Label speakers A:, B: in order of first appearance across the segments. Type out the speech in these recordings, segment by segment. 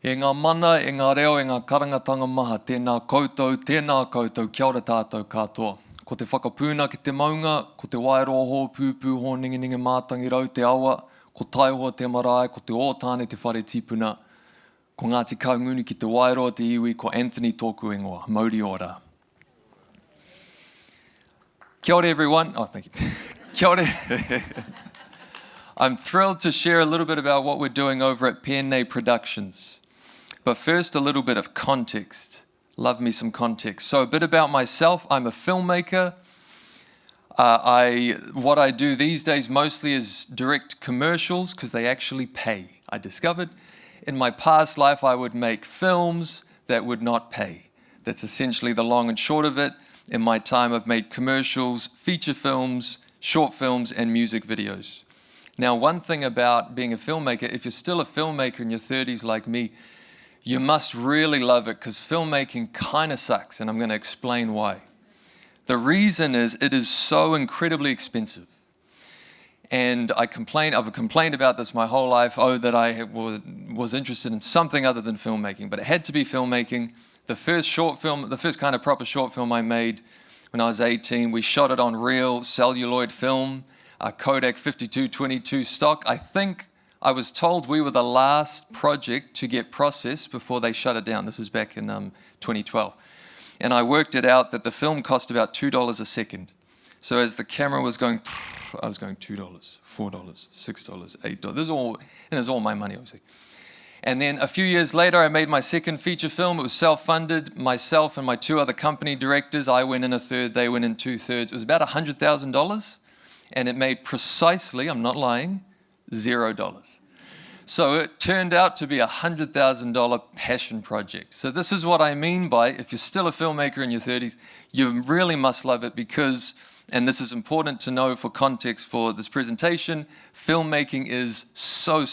A: E ngā mana, e ngā reo, e ngā karangatanga maha, tēnā koutou, kia ora tātou katoa. Ko te whakapūna ki te maunga, ko te wairoho, pūpūho, ninge mātangi rau te awa, ko taihoa te marae, ko te ōtāne te whare tipuna, ko Ngāti Kaunguni ki te wairoa te iwi, ko Anthony tōku ingoa, Mauri ora. Kia ora everyone. Oh, thank you. Kia ora. I'm thrilled to share a little bit about what we're doing over at Pēnei Productions. But first, a little bit of context. Love me some context. So a bit about myself. I'm a filmmaker. What I do these days mostly is direct commercials because they actually pay. I discovered in my past life I would make films that would not pay. That's essentially the long and short of it. In my time I've made commercials, feature films, short films and music videos. Now one thing about being a filmmaker, if you're still a filmmaker in your 30s like me, you must really love it because filmmaking kind of sucks, and I'm going to explain why. The reason is it is so incredibly expensive. And I've complained about this my whole life, that I was interested in something other than filmmaking, but it had to be filmmaking. The first kind of proper short film I made when I was 18, we shot it on real celluloid film, Kodak 5222 stock. I think I was told we were the last project to get processed before they shut it down. This is back in 2012. And I worked it out that the film cost about $2 a second. So as the camera was going, I was going $2, $4, $6, $8. This is all my money, obviously. And then a few years later, I made my second feature film. It was self-funded. Myself and my two other company directors, I went in a third, they went in 2/3. It was about $100,000. And it made precisely, I'm not lying, $0. So it turned out to be a $100,000 passion project. So this is what I mean by, if you're still a filmmaker in your 30s, you really must love it because, and this is important to know for context for this presentation, filmmaking is so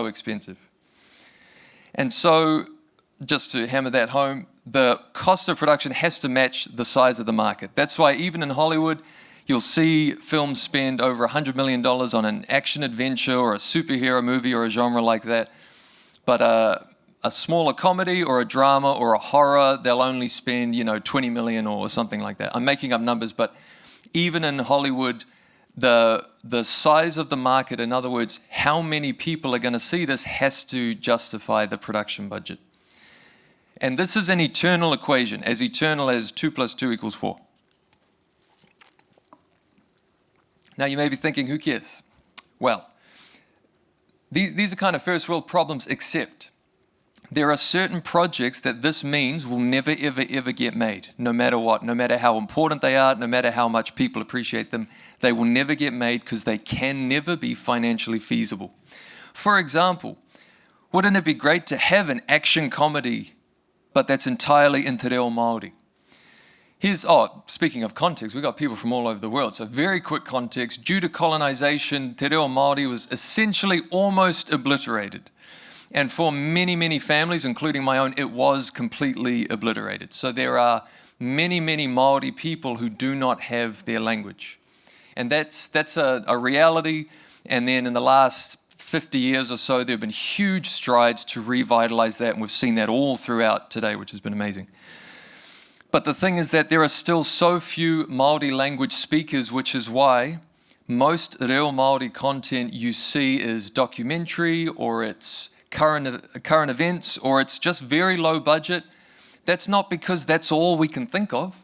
A: expensive. And so, just to hammer that home, the cost of production has to match the size of the market. That's why even in Hollywood, you'll see films spend over $100 million on an action adventure or a superhero movie or a genre like that. But a smaller comedy or a drama or a horror, they'll only spend, 20 million or something like that. I'm making up numbers, but even in Hollywood, the size of the market, in other words, how many people are going to see this has to justify the production budget. And this is an eternal equation, as eternal as 2 + 2 = 4. Now you may be thinking, who cares? Well, these are kind of first world problems, except there are certain projects that this means will never ever get made, no matter what, no matter how important they are, no matter how much people appreciate them, they will never get made because they can never be financially feasible. For example, wouldn't it be great to have an action comedy, but that's entirely in te reo Māori? Speaking of context, we've got people from all over the world. So very quick context, due to colonization, te reo Māori was essentially almost obliterated. And for many families, including my own, it was completely obliterated. So there are many Māori people who do not have their language. And that's a reality. And then in the last 50 years or so, there have been huge strides to revitalize that. And we've seen that all throughout today, which has been amazing. But the thing is that there are still so few Māori language speakers, which is why most reo Māori content you see is documentary or it's current events or it's just very low budget. That's not because that's all we can think of.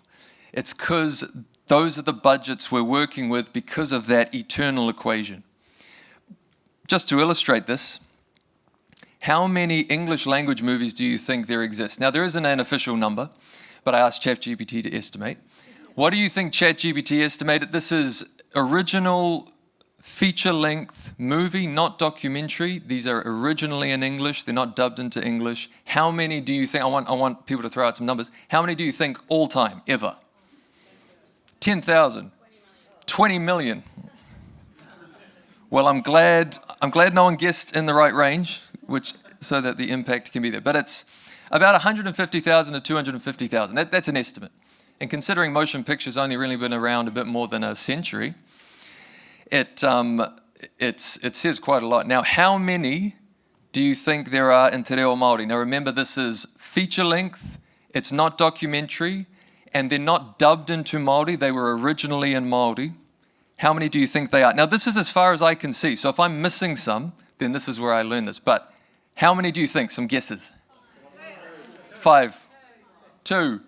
A: It's because those are the budgets we're working with because of that eternal equation. Just to illustrate this, how many English language movies do you think there exist? Now there isn't an official number, but I asked ChatGPT to estimate. What do you think ChatGPT estimated? This is original feature-length movie, not documentary. These are originally in English. They're not dubbed into English. How many do you think? I want people to throw out some numbers. How many do you think all time, ever? 10,000. 20 million. Well, I'm glad no one guessed in the right range, so that the impact can be there. But it's about 150,000 to 250,000. That's an estimate. And considering motion pictures only really been around a bit more than a century, it says quite a lot. Now, how many do you think there are in Te Reo Māori? Now remember, this is feature length, it's not documentary, and they're not dubbed into Māori, they were originally in Māori. How many do you think they are? Now this is as far as I can see, so if I'm missing some, then this is where I learn this. But how many do you think? Some guesses. 5, 2,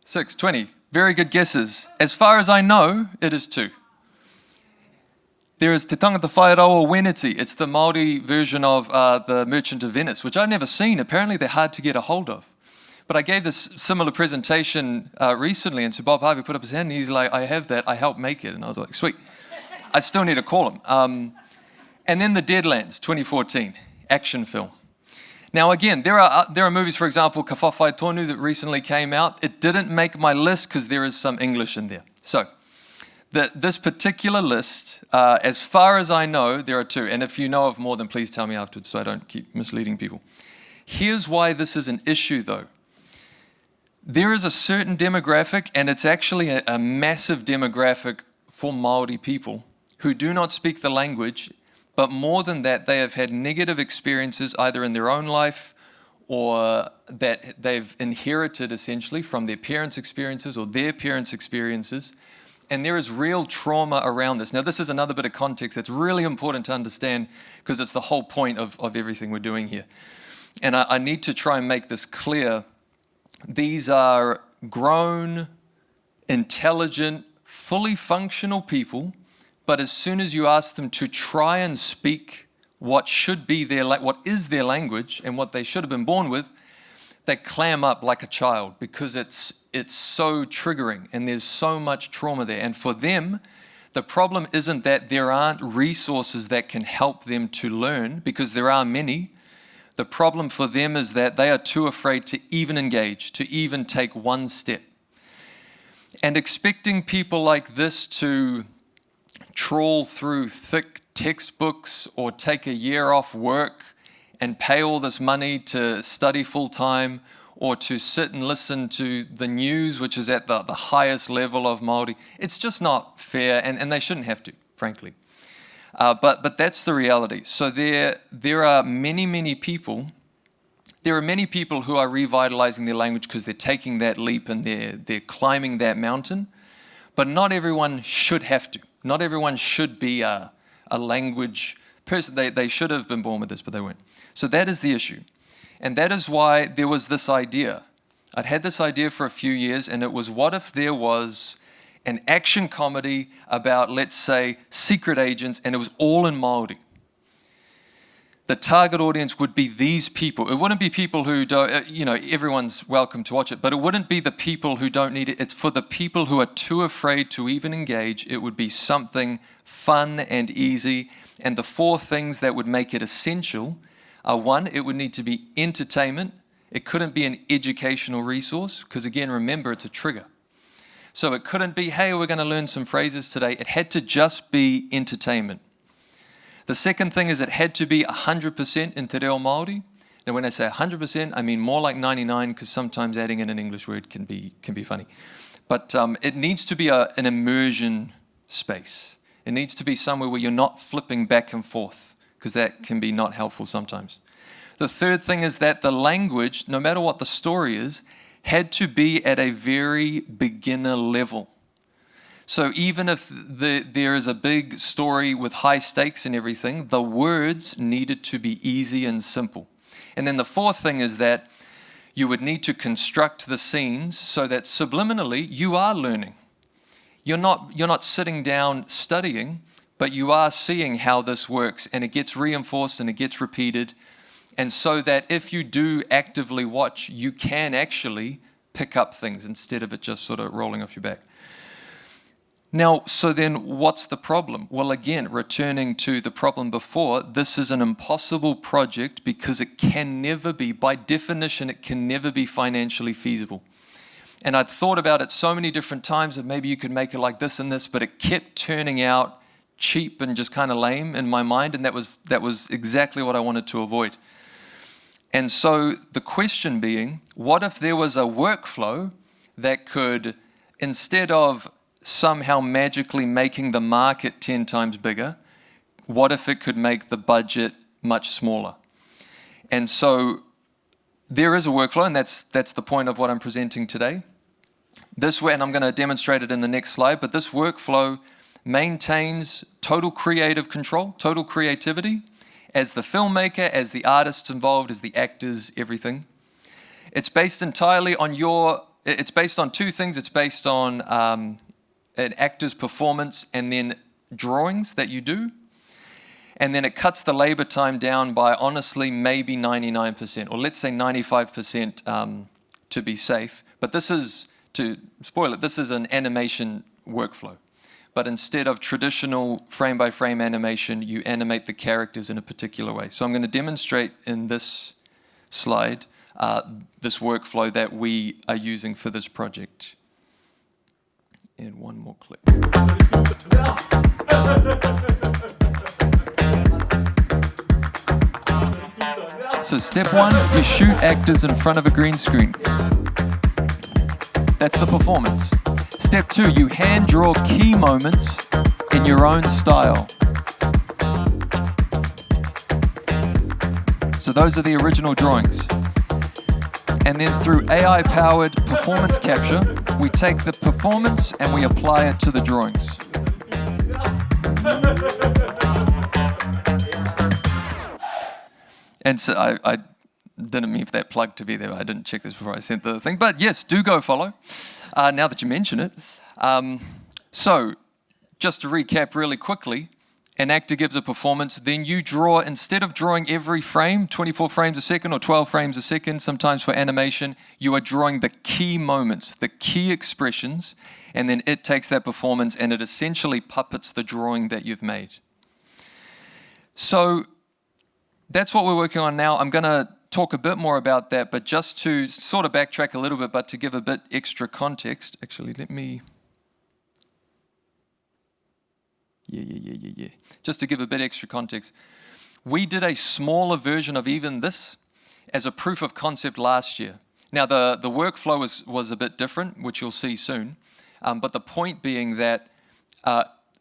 A: 6, 20. Very good guesses. As far as I know, it is 2. There is Te Tangata Whaeroa Weneti. It's the Māori version of the Merchant of Venice, which I've never seen. Apparently they're hard to get a hold of. But I gave this similar presentation recently, and so Bob Harvey put up his hand, and he's like, I have that, I helped make it. And I was like, sweet. I still need to call him. And then the Deadlands, 2014, action film. Now again, there are movies, for example, Ka Whawhai Tonu that recently came out. It didn't make my list because there is some English in there. So, this particular list, as far as I know, there are 2. And if you know of more, then please tell me afterwards so I don't keep misleading people. Here's why this is an issue though. There is a certain demographic, and it's actually a massive demographic for Māori people who do not speak the language, but more than that, they have had negative experiences either in their own life or that they've inherited essentially from their parents' experiences or their parents' experiences. And there is real trauma around this. Now, this is another bit of context that's really important to understand because it's the whole point of everything we're doing here. And I need to try and make this clear. These are grown, intelligent, fully functional people, but as soon as you ask them to try and speak what is their language and what they should have been born with, they clam up like a child because it's so triggering and there's so much trauma there. And for them, the problem isn't that there aren't resources that can help them to learn, because there are many. The problem for them is that they are too afraid to even engage, to even take one step. And expecting people like this to trawl through thick textbooks or take a year off work and pay all this money to study full time or to sit and listen to the news, which is at the highest level of Māori, it's just not fair, and they shouldn't have to, frankly. But that's the reality. So there are many people. There are many people who are revitalizing their language because they're taking that leap and they're climbing that mountain. But not everyone should have to. Not everyone should be a language person. They should have been born with this, but they weren't. So that is the issue. And that is why there was this idea. I'd had this idea for a few years, and it was, what if there was an action comedy about, let's say, secret agents, and it was all in Māori. The target audience would be these people. It wouldn't be people who don't, everyone's welcome to watch it, but it wouldn't be the people who don't need it. It's for the people who are too afraid to even engage. It would be something fun and easy. And the 4 things that would make it essential are: 1, it would need to be entertainment. It couldn't be an educational resource, because again, remember, it's a trigger. So it couldn't be, hey, we're going to learn some phrases today. It had to just be entertainment. The second thing is it had to be 100% in Te Reo Māori. Now when I say 100%, I mean more like 99, because sometimes adding in an English word can be funny. But it needs to be an immersion space. It needs to be somewhere where you're not flipping back and forth, because that can be not helpful sometimes. The third thing is that the language, no matter what the story is, had to be at a very beginner level. So even if there is a big story with high stakes and everything, the words needed to be easy and simple. And then the fourth thing is that you would need to construct the scenes so that subliminally you are learning. You're not sitting down studying, but you are seeing how this works, and it gets reinforced and it gets repeated. And so that if you do actively watch, you can actually pick up things instead of it just sort of rolling off your back. Now, so then what's the problem? Well, again, returning to the problem before, this is an impossible project because it can never be, by definition, it can never be financially feasible. And I'd thought about it so many different times that maybe you could make it like this and this, but it kept turning out cheap and just kind of lame in my mind, and that was exactly what I wanted to avoid. And so the question being, what if there was a workflow that could, instead of somehow magically making the market 10 times bigger, what if it could make the budget much smaller? And so there is a workflow, and that's the point of what I'm presenting today. This way, and I'm going to demonstrate it in the next slide, but this workflow maintains total creative control, total creativity, as the filmmaker, as the artists involved, as the actors, everything. It's based entirely on it's based on two things. It's based on an actor's performance and then drawings that you do. And then it cuts the labor time down by, honestly, maybe 99%, or let's say 95% to be safe. But this is, to spoil it, this is an animation workflow. But instead of traditional frame-by-frame animation, you animate the characters in a particular way. So I'm going to demonstrate in this slide this workflow that we are using for this project. And one more click. So step one, you shoot actors in front of a green screen. That's the performance. Step two, you hand draw key moments in your own style. So those are the original drawings. And then through AI-powered performance capture, we take the performance and we apply it to the drawings. And so I didn't mean for that plug to be there. I didn't check this before I sent the thing. But yes, do go follow, now that you mention it. So just to recap really quickly, an actor gives a performance, then you draw, instead of drawing every frame, 24 frames a second or 12 frames a second, sometimes for animation, you are drawing the key moments, the key expressions, and then it takes that performance and it essentially puppets the drawing that you've made. So that's what we're working on now. I'm going to talk a bit more about that, but just to sort of backtrack a little bit, but to give a bit extra context, actually, let me... Yeah. Just to give a bit extra context, we did a smaller version of even this as a proof of concept last year. Now, the workflow was a bit different, which you'll see soon, but the point being that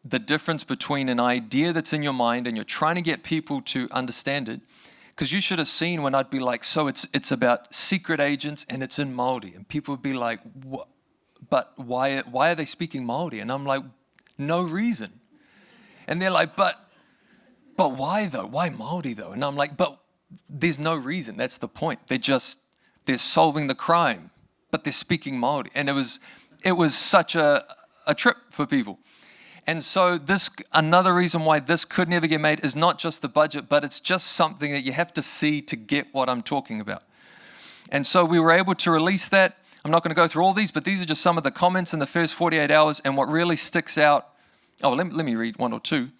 A: the difference between an idea that's in your mind and you're trying to get people to understand it, because you should have seen when I'd be like, so it's about secret agents and it's in Māori, and people would be like, what? But why are they speaking Māori? And I'm like, no reason. And they're like, but why though? Why Māori though? And I'm like, but there's no reason. That's the point. They're solving the crime, but they're speaking Māori. And it was such a trip for people. And so another reason why this could never get made is not just the budget, but it's just something that you have to see to get what I'm talking about. And so we were able to release that. I'm not going to go through all these, but these are just some of the comments in the first 48 hours. And what really sticks out, let me read one or two.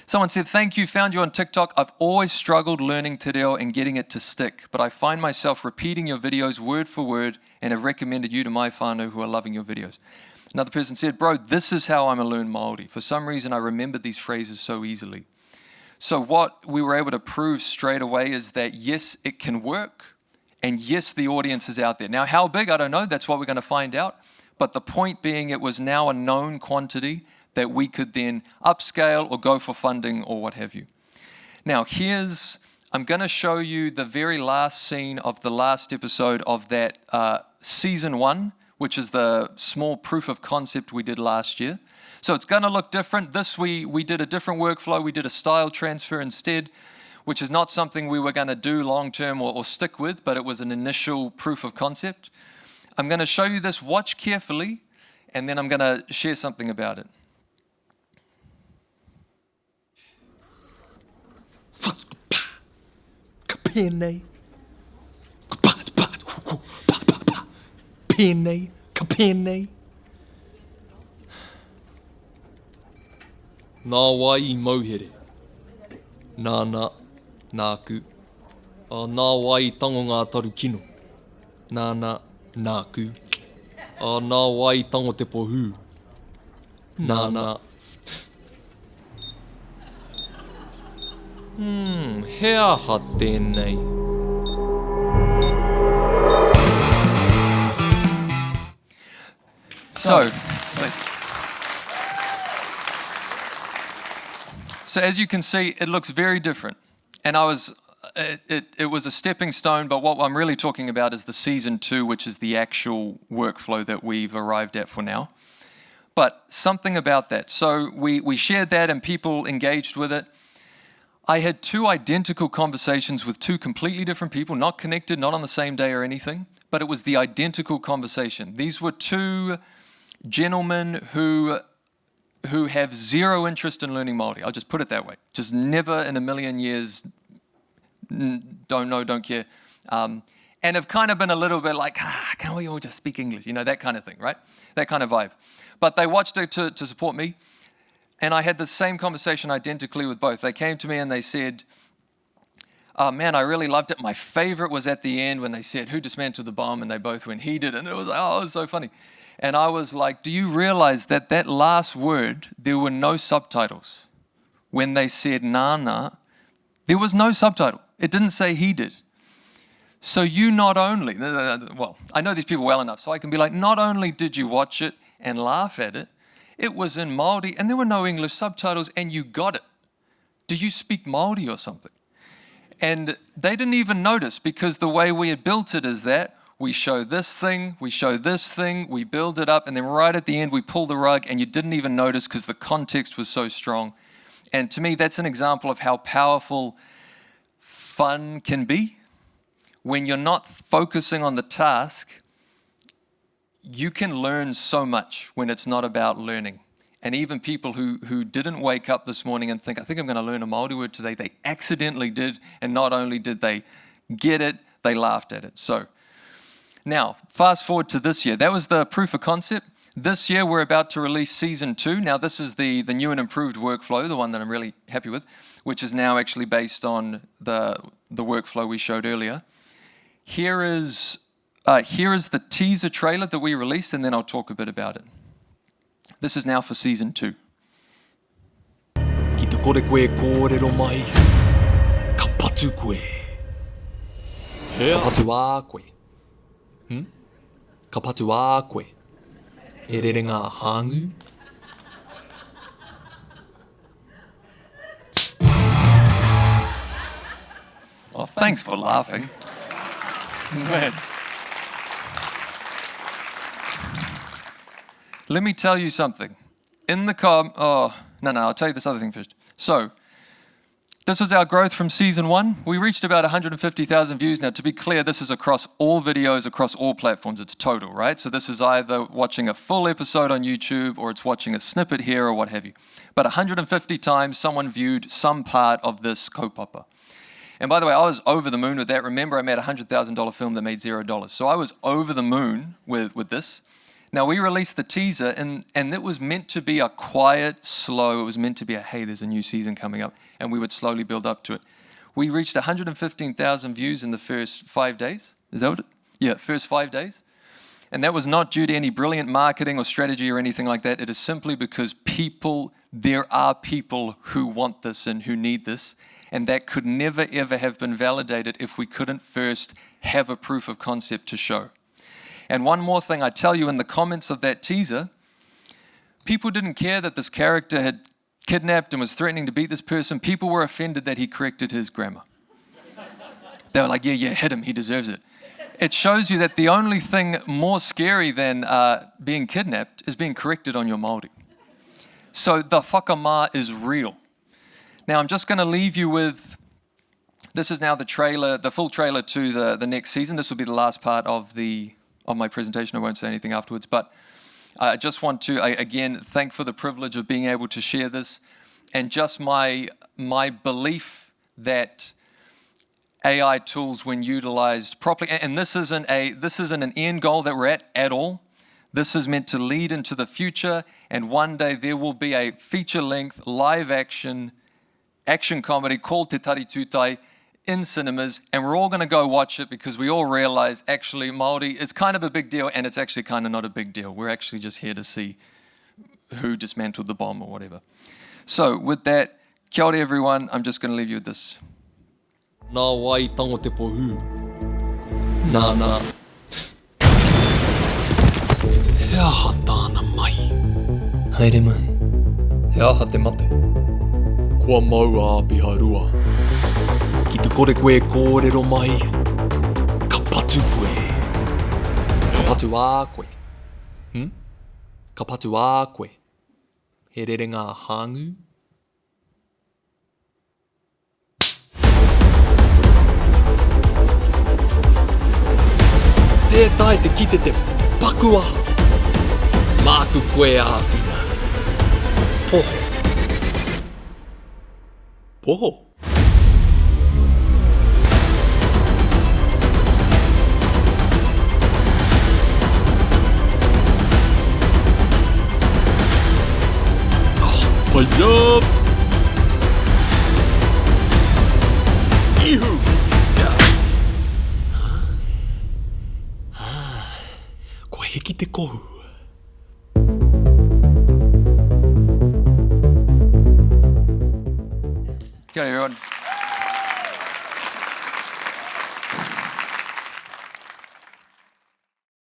A: Someone said, thank you, found you on TikTok. I've always struggled learning te reo and getting it to stick, but I find myself repeating your videos word for word and have recommended you to my whānau who are loving your videos. Another person said, bro, this is how I'm a learn Māori. For some reason, I remember these phrases so easily. So what we were able to prove straight away is that yes, it can work, and yes, the audience is out there. Now, how big, I don't know. That's what we're going to find out. But the point being, it was now a known quantity that we could then upscale or go for funding or what have you. Now, I'm going to show you the very last scene of the last episode of that season 1, which is the small proof of concept we did last year. So it's going to look different. This, we did a different workflow. We did a style transfer instead, which is not something we were going to do long-term or stick with, but it was an initial proof of concept. I'm going to show you this. Watch carefully, and then I'm going to share something about it. Pēnei, pēnei, ka pēnei. Nā wai I mauhere. Nāna, nāku. Nā wai I tango ngā taru kino. Nāna, nāku. Nā wai I tango te pohū. Nāna. He aha tēnei. So as you can see, it looks very different. And I was it was a stepping stone, but what I'm really talking about is the season 2, which is the actual workflow that we've arrived at for now. But something about that. So we shared that and people engaged with it. I had 2 identical conversations with 2 completely different people, not connected, not on the same day or anything, but it was the identical conversation. These were 2 gentlemen who have zero interest in learning Māori. I'll just put it that way. Just never in a million years, don't know, don't care. And have kind of been a little bit like, can't we all just speak English? You know, that kind of thing, right? That kind of vibe. But they watched it to support me. And I had the same conversation identically with both. They came to me and they said, oh man, I really loved it. My favorite was at the end when they said, who dismantled the bomb? And they both went, he did. And it was like, oh, it was so funny. And I was like, do you realize that that last word, there were no subtitles? When they said nana, there was no subtitle. It didn't say he did. So you not only, well, I know these people well enough, so I can be like, not only did you watch it and laugh at it, it was in Māori and there were no English subtitles and you got it. Do you speak Māori or something? And they didn't even notice because the way we had built it is that we show this thing, we show this thing, we build it up, and then right at the end we pull the rug and you didn't even notice because the context was so strong. And to me, that's an example of how powerful fun can be. When you're not focusing on the task, you can learn so much when it's not about learning. And even people who didn't wake up this morning and think, I think I'm going to learn a Māori word today, they accidentally did. And not only did they get it, they laughed at it. So now, fast forward to this year. That was the proof of concept. This year, we're about to release season 2. Now, this is the new and improved workflow, the one that I'm really happy with, which is now actually based on the workflow we showed earlier. Here is the teaser trailer that we released, and then I'll talk a bit about it. This is now for season 2.
B: Ki te kore koe kōrero mai, ka patu koe. Ka patu ā koe. Ka patu ā koe. E rere ngā hāngu.
A: Oh, thanks for laughing. Man. Let me tell you something. In the I'll tell you this other thing first. So, this was our growth from season 1. We reached about 150,000 views. Now, to be clear, this is across all videos, across all platforms. It's total, right? So this is either watching a full episode on YouTube or it's watching a snippet here or what have you. But 150 times someone viewed some part of this kaupapa. And by the way, I was over the moon with that. Remember, I made a $100,000 film that made $0. So I was over the moon with this. Now, we released the teaser, and it was meant to be a quiet, slow, it was meant to be a, hey, there's a new season coming up, and we would slowly build up to it. We reached 115,000 views in the first 5 days. Is that what it? Yeah, first 5 days. And that was not due to any brilliant marketing or strategy or anything like that. It is simply because there are people who want this and who need this, and that could never, ever have been validated if we couldn't first have a proof of concept to show. And one more thing I tell you, in the comments of that teaser, people didn't care that this character had kidnapped and was threatening to beat this person. People were offended that he corrected his grammar. They were like, yeah, hit him, he deserves it. It shows you that the only thing more scary than being kidnapped is being corrected on your Māori. So the whakamā is real. Now I'm just going to leave you with, this is now the trailer, the full trailer to the next season. This will be the last part of my presentation. I won't say anything afterwards, but I just want to, again, thank for the privilege of being able to share this, and just my belief that AI tools, when utilized properly, and this isn't an end goal that we're at all. This is meant to lead into the future, and one day there will be a feature-length, live-action comedy called Te Tari Tūtai in cinemas, and we're all going to go watch it because we all realize actually Māori is kind of a big deal, and it's actually kind of not a big deal. We're actually just here to see who dismantled the bomb or whatever. So with that, kia ora everyone, I'm just going to leave you with this.
B: Nā wai tango te pohu. Nā. He aha tāna mai. Haere mai. He aha te mate. Kua mau a piharua. Ki te kore koe kōrero mai. Ka patu koe. Ka patu ā koe. Ka patu ā koe. He rerenga hāngu. Tētai te kite te pakua. Māku koe āwhina. Poho. Poho. Payab. Ihu. Ko heki te kohu.